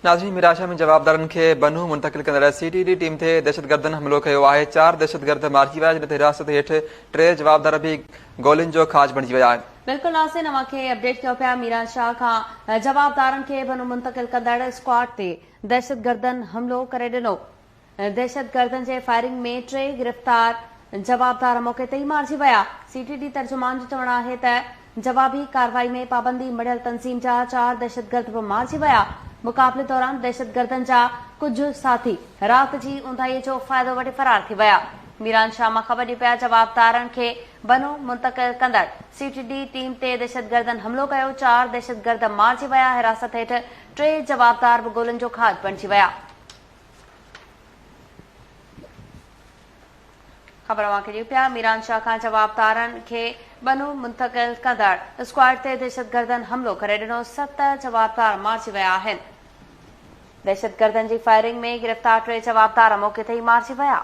नाज़रीन, मिराशा में जवाबदारनि खे बनू मुंतकिल कंदड़ CTD टीम ते दहशतगर्दनि हमलो कयो आहे। 4 दहशतगर्द मारिजी विया, जिन ते हिरासत हेठि 3 जवाबदार भी गोलियुनि जो खाज बणिजी विया आहिनि। बिल्कुल नाज़रीन, अवांखे अपडेट कयो पिया मीरान शाह खां। जवाबदारनि खे बनू मुंतकिल कंदड़ स्क्वाड ते दहशतगर्दनि हमलो करे ॾिनो। दहशतगर्दनि जे फायरिंग में 3 गिरफ़्तार जवाबदार मौके ते ई मारिजी विया। CTD तर्जुमान जो चवणु आहे त जवाबी कार्रवाई में पाबंदी मड़ियल तंज़ीम जा 4 दहशतगर्द बि मारिजी विया। मुक़ाबले दौरान दहशतगर्दनि जा कुझु साथी रात जी ऊंधाईअ जो फ़ाइदो वठी फरार थी विया। मीरान शाह मां ख़बर ॾी पिया जवाबदारनि खे बनू मुंतकिल कंदड़ CTD टीम ते दहशतगर्दनि हमलो कयो। 4 दहशतगर्द मारिजी विया। हिरासत हेठि 3 जवाबदार बि गोलियुनि जो खाज बणिजी विया। ख़बर अवांखे ॾियूं पिया मीरान शाह खां जवाबदारनि खे बनू मुंतकिल कंदड़ स्क्वाड ते दहशतगर्दनि हमलो करे ॾिनो। 7 जवाबदार मारिजी विया आहिनि। दहशतगर्दनि जी फायरिंग में गिरफ़्तार 3 जवाबदार मौके ते ई मारिजी विया।